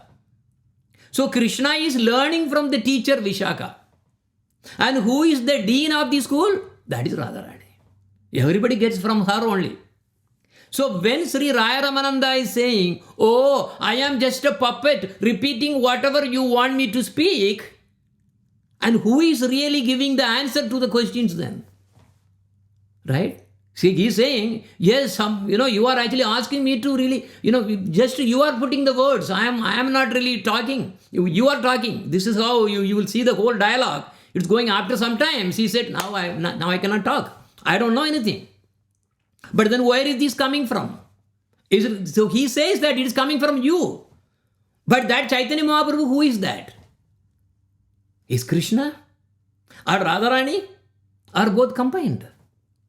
So Krishna is learning from the teacher Vishaka. And who is the dean of the school? That is Radharani. Everybody gets from her only. So when Sri Raya Ramananda is saying, oh, I am just a puppet repeating whatever you want me to speak, and who is really giving the answer to the questions then? Right? See, he is saying, yes, you are actually asking me to really, just you are putting the words. I am not really talking. You are talking. This is how you will see the whole dialogue. It's going after some time. He said, now I cannot talk. I don't know anything. But then where is this coming from? So he says that it is coming from you. But that Chaitanya Mahaprabhu, who is that? Is Krishna or Radharani or both combined?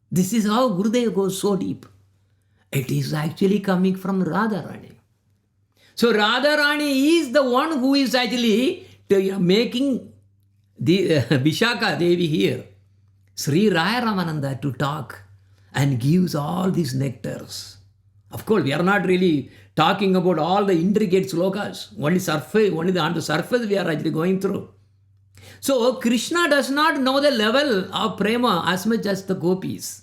This is how Gurudev goes so deep. It is actually coming from Radharani. So Radharani is the one who is actually making the Vishaka Devi here, Sri Raya Ramananda, to talk and gives all these nectars. Of course, we are not really talking about all the intricate slokas. Only on the surface we are actually going through. So Krishna does not know the level of prema as much as the gopis.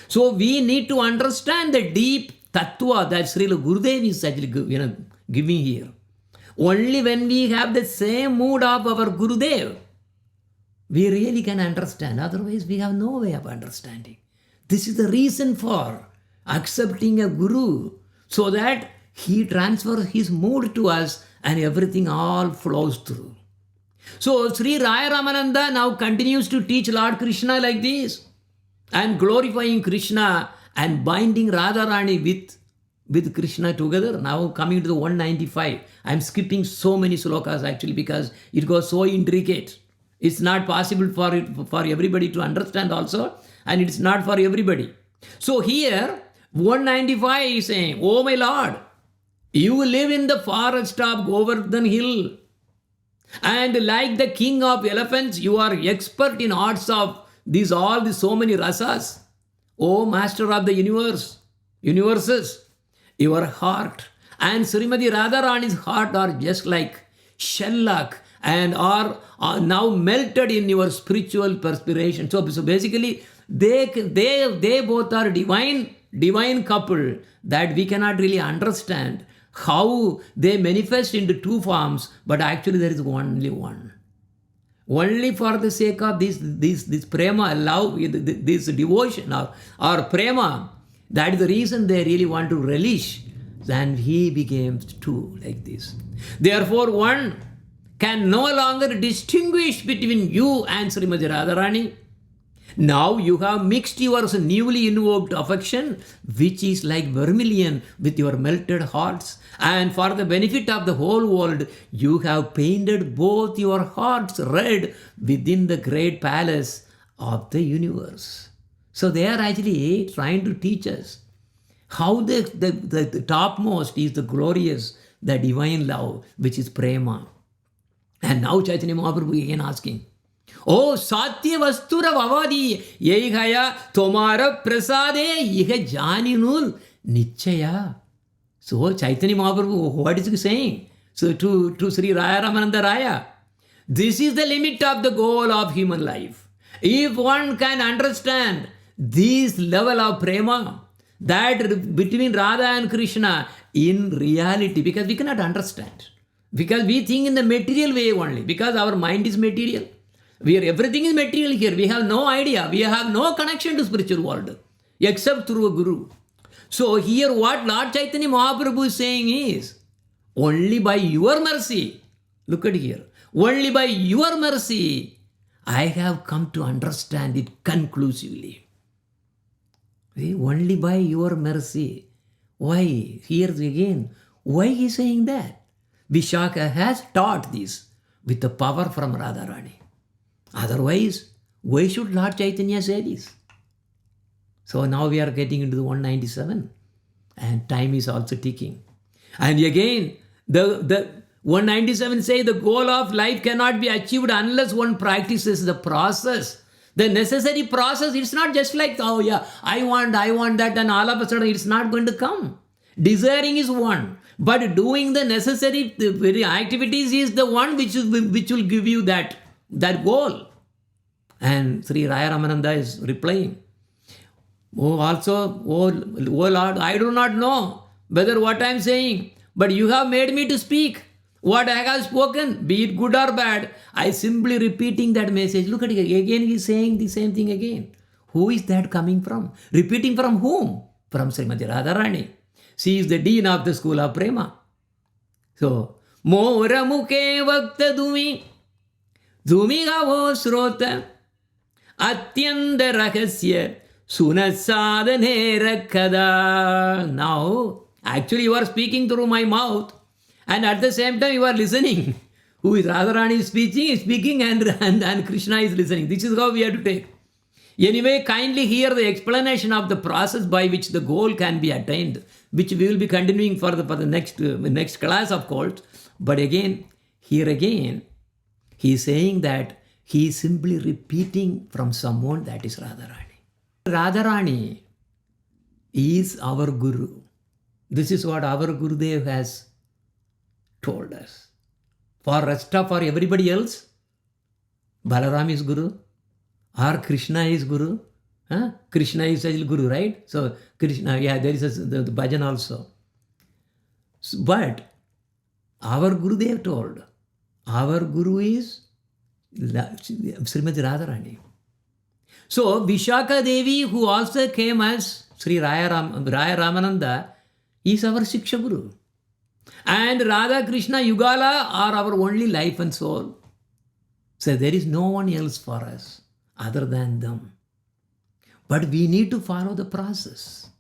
So we need to understand the deep tattva that Srila Gurudev is actually giving here. Only when we have the same mood of our Gurudev, we really can understand. Otherwise, we have no way of understanding. This is the reason for accepting a Guru, so that he transfers his mood to us and everything all flows through. So Sri Raya Ramananda now continues to teach Lord Krishna like this, and glorifying Krishna and binding Radharani with Krishna together. Now coming to the 195. I'm skipping so many slokas actually because it goes so intricate. It's not possible for everybody to understand also, and it's not for everybody. So here 195 is saying, oh my Lord, you live in the forest of Govardhan Hill, and like the king of elephants, you are expert in arts of so many rasas. O master of the universes, your heart and Srimati Radharani's heart are just like shellac and are now melted in your spiritual perspiration. So basically, they both are divine couple that we cannot really understand how they manifest into two forms, but actually there is only one. Only for the sake of this prema, love, this devotion or prema, that is the reason they really want to relish. And he became two like this. Therefore, one can no longer distinguish between you and Srimati Radharani. Now you have mixed your newly invoked affection, which is like vermilion, with your melted hearts. And for the benefit of the whole world, you have painted both your hearts red within the great palace of the universe. So they are actually trying to teach us how the topmost is the glorious, the divine love, which is prema. And now Chaitanya Mahaprabhu again asking, O Satya Vastura Vavadi Yeghaya Tomara Prasade Ihe Janinul Nichaya. So Chaitanya Mahaprabhu, what is he saying? So to Sri Raya Ramananda Raya, this is the limit of the goal of human life. If one can understand this level of prema, that between Radha and Krishna in reality, because we cannot understand, because we think in the material way only, because our mind is material. Everything is material here. We have no idea. We have no connection to spiritual world except through a guru. So here what Lord Chaitanya Mahaprabhu is saying is, only by your mercy, look at here, only by your mercy, I have come to understand it conclusively. See, only by your mercy. Why? Here again, why he is saying that? Vishaka has taught this with the power from Radharani. Otherwise, why should Lord Chaitanya say this? So now we are getting into the 197 and time is also ticking. And again, the 197 say the goal of life cannot be achieved unless one practices the process. The necessary process, it's not just like, oh yeah, I want that, and all of a sudden it's not going to come. Desiring is one, but doing the necessary activities is the one which will give you that goal. And Sri Raya Ramananda is replying, oh Lord, I do not know whether what I am saying, but you have made me to speak. What I have spoken, be it good or bad, I simply repeating that message. Look at it again, he is saying the same thing again. Who is that coming from? Repeating from whom? From Srimati Radharani. She is the dean of the school of prema. So, Mora Mukhe Vakta Dumi Gavo Srota Atyanda Rahasya Sunasadane Rakkada. Now, actually you are speaking through my mouth, and at the same time you are listening. Who is Radharani is speaking and Krishna is listening. This is how we have to take. Anyway, kindly hear the explanation of the process by which the goal can be attained, which we will be continuing for the next class, of course. But again, here again, he is saying that he is simply repeating from someone, that is Radharani. Radharani is our Guru. This is what our Gurudev has told us. For everybody else, Balaram is Guru or Krishna is Guru. Krishna is still Guru, right? So Krishna, there is the bhajan also. But Our Gurudev told, our Guru is Srimati Radharani. So Vishaka Devi, who also came as Sri Raya Ramananda, is our Shiksha Guru. And Radha Krishna Yugala are our only life and soul. So there is no one else for us other than them. But we need to follow the process.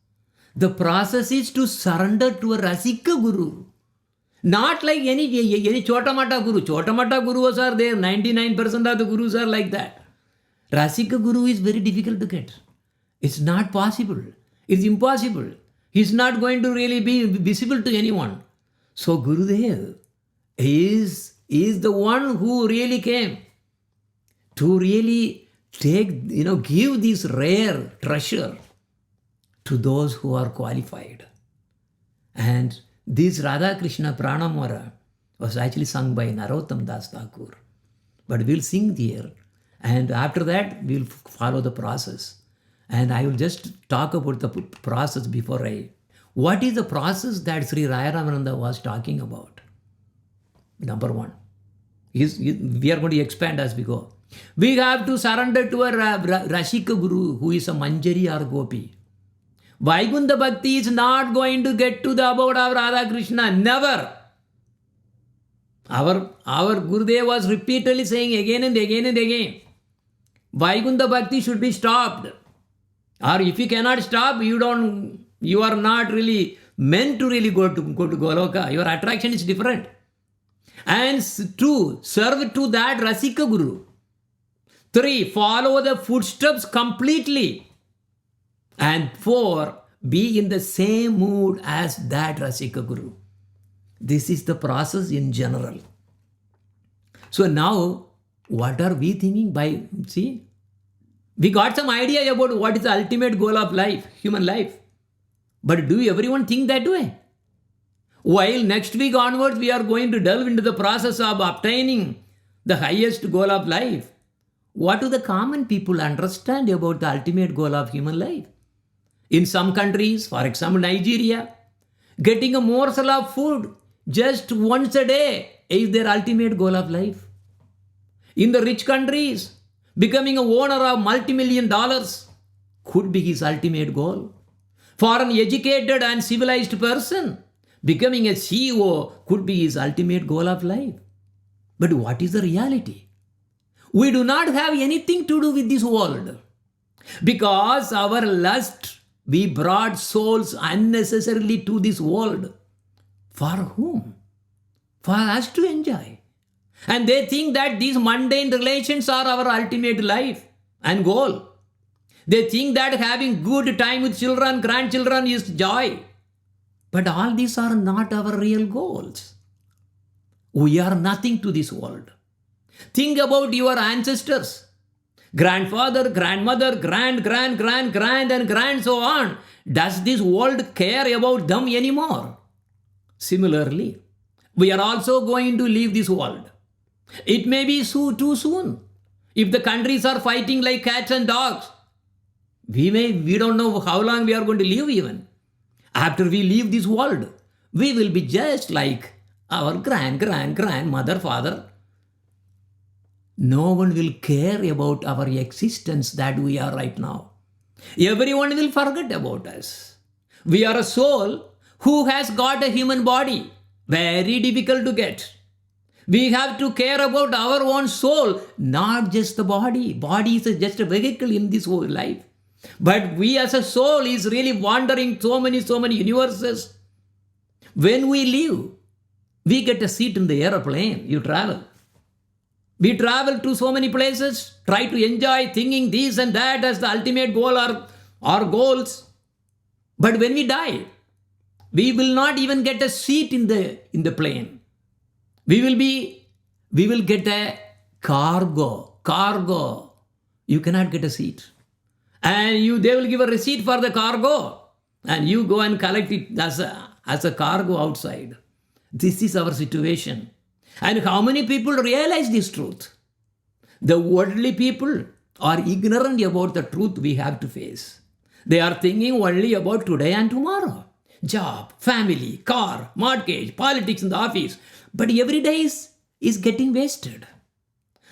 The process is to surrender to a Rasika Guru. Not like any Chotamata Guru. Chotamata Gurus are there. 99% of the Gurus are like that. Rasika Guru is very difficult to get. It's not possible. It's impossible. He's not going to really be visible to anyone. So Gurudev is the one who really came to really give this rare treasure to those who are qualified. And this Radha Krishna Pranamara was actually sung by Narottam Das Thakur. But we'll sing here, and after that we'll follow the process. And I will just talk about the process before what is the process that Sri Raya Ramananda was talking about? Number one, we are going to expand as we go. We have to surrender to a Rashika Guru who is a Manjari or Gopi. Vaikuntha Bhakti is not going to get to the abode of Radha Krishna. Never. Our Gurudev was repeatedly saying again and again and again, Vaikuntha Bhakti should be stopped. Or if you cannot stop, you are not really meant to really go to Goloka. Your attraction is different. And 2, serve to that Rasika Guru. 3, follow the footsteps completely. And 4, be in the same mood as that Rasika Guru. This is the process in general. So now, what are we thinking we got some idea about what is the ultimate goal of life, human life. But do everyone think that way? While next week onwards, we are going to delve into the process of obtaining the highest goal of life. What do the common people understand about the ultimate goal of human life? In some countries, for example, Nigeria, getting a morsel of food just once a day is their ultimate goal of life. In the rich countries, becoming a owner of multi-million dollars could be his ultimate goal. For an educated and civilized person, becoming a CEO could be his ultimate goal of life. But what is the reality? We do not have anything to do with this world. Because our lust, we brought souls unnecessarily to this world. For whom? For us to enjoy. And they think that these mundane relations are our ultimate life and goal. They think that having good time with children, grandchildren is joy. But all these are not our real goals. We are nothing to this world. Think about your ancestors. Grandfather, grandmother, grand, and so on. Does this world care about them anymore? Similarly, we are also going to leave this world. It may be too soon. If the countries are fighting like cats and dogs, we don't know how long we are going to live even. After we leave this world, we will be just like our grandmother, father. No one will care about our existence that we are right now. Everyone will forget about us. We are a soul who has got a human body. Very difficult to get. We have to care about our own soul, not just the body. Body is just a vehicle in this whole life. But we as a soul is really wandering so many universes. When we live, we get a seat in the airplane. You travel. We travel to so many places, try to enjoy thinking this and that as the ultimate goal or our goals. But when we die, we will not even get a seat in the plane. We will get a cargo. You cannot get a seat. And they will give a receipt for the cargo. And you go and collect it as a cargo outside. This is our situation. And how many people realize this truth? The worldly people are ignorant about the truth we have to face. They are thinking only about today and tomorrow. job, family, car, mortgage, politics in the office. But every day is getting wasted.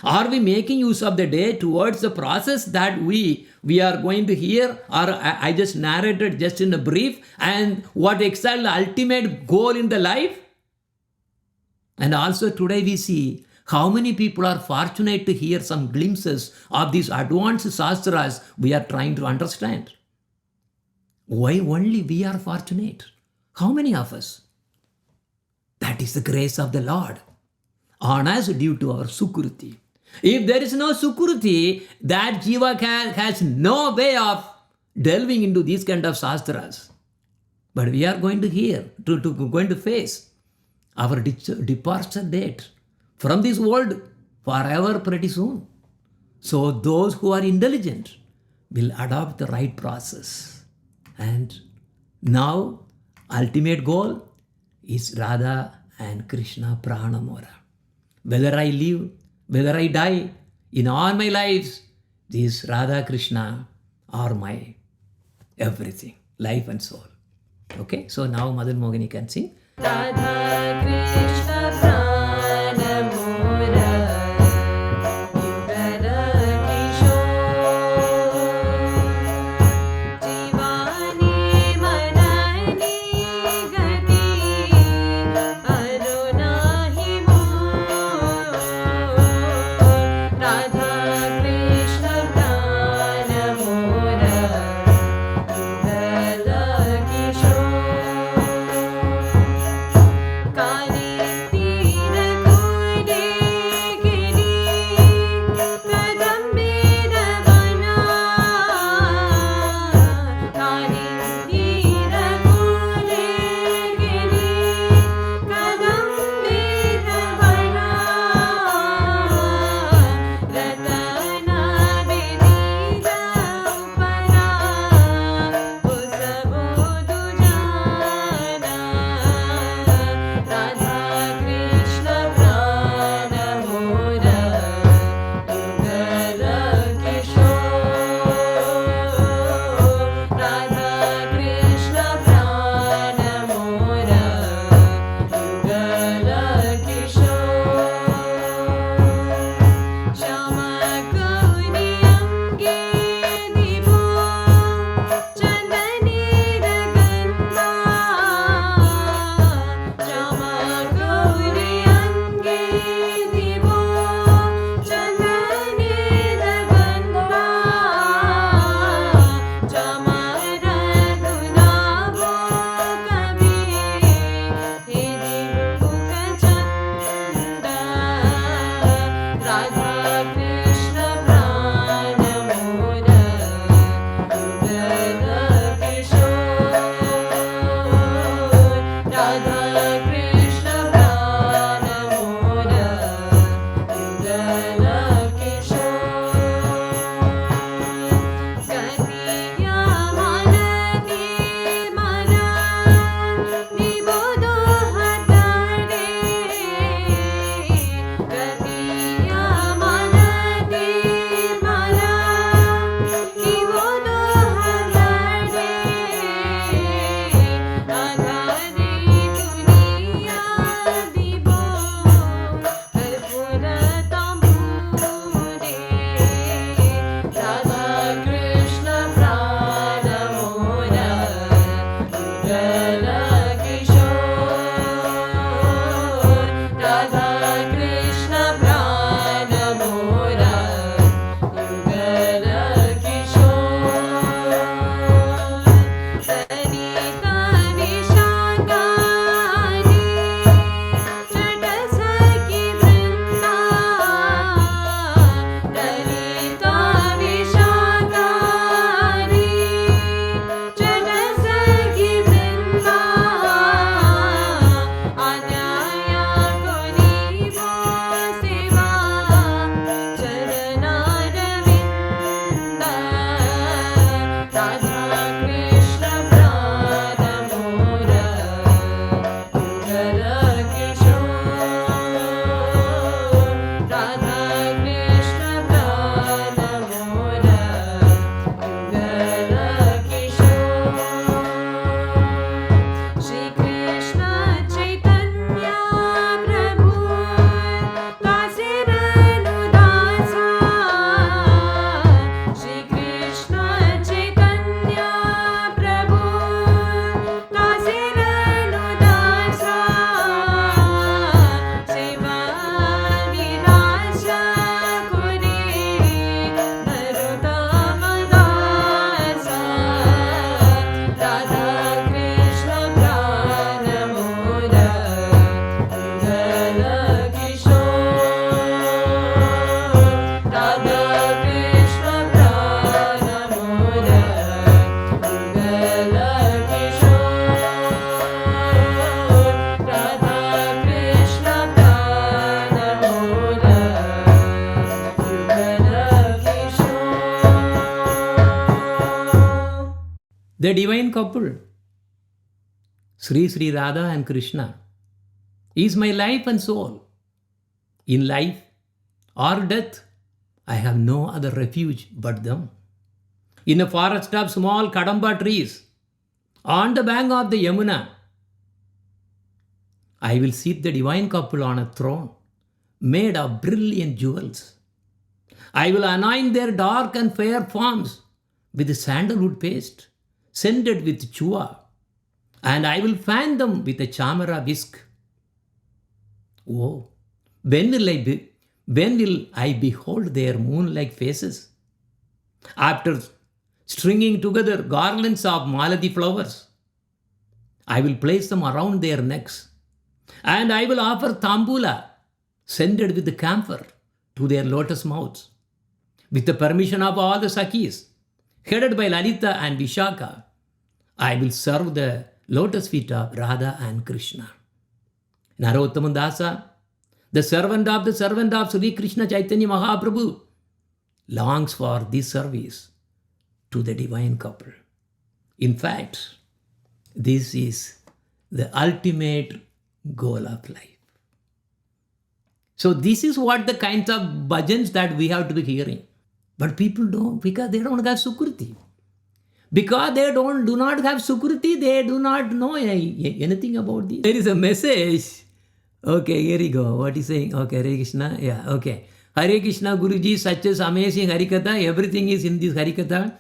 Are we making use of the day towards the process that we are going to hear, or I just narrated just in a brief, and what exactly the ultimate goal in the life? And also today we see how many people are fortunate to hear some glimpses of these advanced Sastras we are trying to understand. Why only we are fortunate? How many of us? That is the grace of the Lord on us due to our Sukruti. If there is no Sukruti, that Jiva has no way of delving into these kind of Sastras. But we are going to hear, going to face our departure date from this world forever pretty soon. So those who are intelligent will adopt the right process. And now, ultimate goal is Radha and Krishna Pranamora. Whether I live, whether I die, in all my lives, these Radha Krishna are my everything, life and soul. Okay, so now Madan Mohini can sing. Radha Krishna Pranamora Yugala Kishore Jivani Manani Gati Arunahi Moor Radha Krishna Pranamora Yugala Kishore Kali the divine couple, Sri Sri Radha and Krishna, is my life and soul. In life or death, I have no other refuge but them. In a forest of small kadamba trees, on the bank of the Yamuna, I will seat the divine couple on a throne made of brilliant jewels. I will anoint their dark and fair forms with sandalwood paste, scented with chua, and I will fan them with a chamara whisk. Oh, when will I behold their moon-like faces? After stringing together garlands of malati flowers, I will place them around their necks, and I will offer tambula, scented with camphor, to their lotus mouths. With the permission of all the Sakhis, headed by Lalita and Vishaka, I will serve the lotus feet of Radha and Krishna. Narottam Dasa, the servant of Sri Krishna Chaitanya Mahaprabhu, longs for this service to the divine couple. In fact, this is the ultimate goal of life. So this is what the kinds of bhajans that we have to be hearing. But people don't, because they don't have Sukriti. Because they do not have Sukriti, they do not know anything about this. There is a message. Okay, here we go. What is saying? Okay, Hare Krishna. Yeah, okay. Hare Krishna Guruji, such as amazing Harikatha. Everything is in this Harikatha.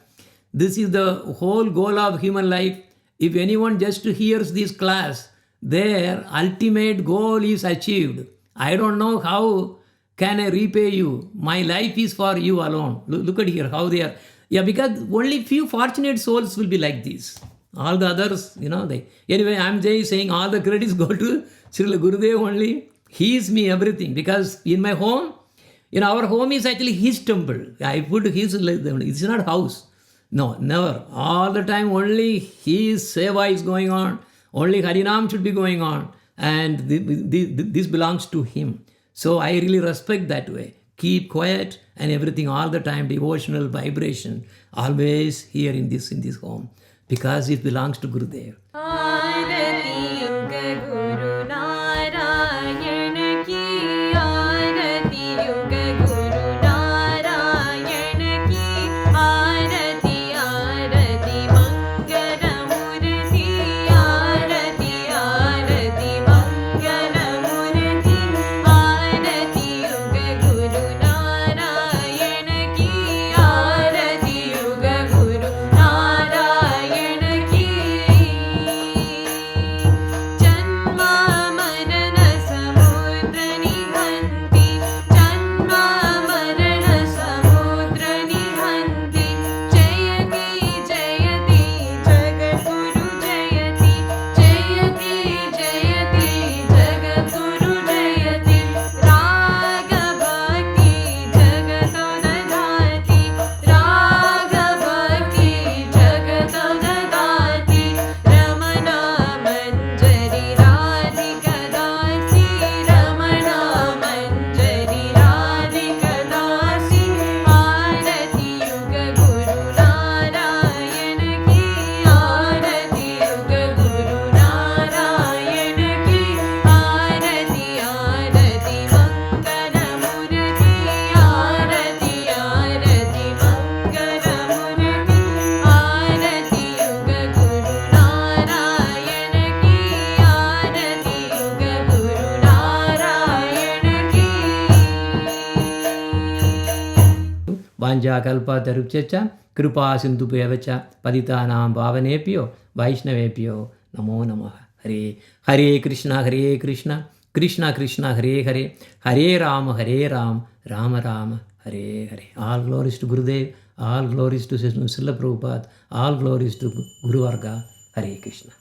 This is the whole goal of human life. If anyone just hears this class, their ultimate goal is achieved. I don't know how can I repay you. My life is for you alone. Look at here how they are. Yeah, because only few fortunate souls will be like this. All the others, Anyway, I'm just saying all the credits go to Srila Gurudev only. He is me everything. Because in my home, our home is actually his temple. I put his, it's not house. No, never. All the time only his seva is going on. Only Harinam should be going on. And this belongs to him. So I really respect that way. Keep quiet and everything all the time, devotional vibration, always here in this home. Because it belongs to Gurudev. आरती युग गुरु नारायण की आरती युग गुरु नारायण की आरती आरती मंगल मूर्ति आरती आरती मंगल मूर्ति आरती युग गुरु नारायण की आरती युग गुरु नारायण की जन्मा मरण समुद्र निहन्ति जन्मा मरण समुद्र निहन्ति जयति जयति जगद्गुरु जयति जयति जयति जगद्गुरु जयति राग भक्ति जगतो ददाति राग भक्ति जगतो ददाति रमणा मंजरी राधिका दासी रमणा मंजरी राधिका दासी आरती युग गुरु नारायण की आरती युग गुरु नारायण की आरती आरती मंगल मूर्ति आरती आरती मंगल मूर्ति आरती युग गुरु नारायण की आरती युग गुरु नारायण की Vanja kalpa tarupchacha, kripa sindhubhyavacha, paditanam bhavanepyo, vaishnavepyo, namo namaha. Hare Krishna, Krishna Krishna, Hare Hare, Hare Rama, Rama Rama, Hare Hare. All glories to Gurudev, all glories to Srila Prabhupada, all glories to Guru Varga, Hare Krishna.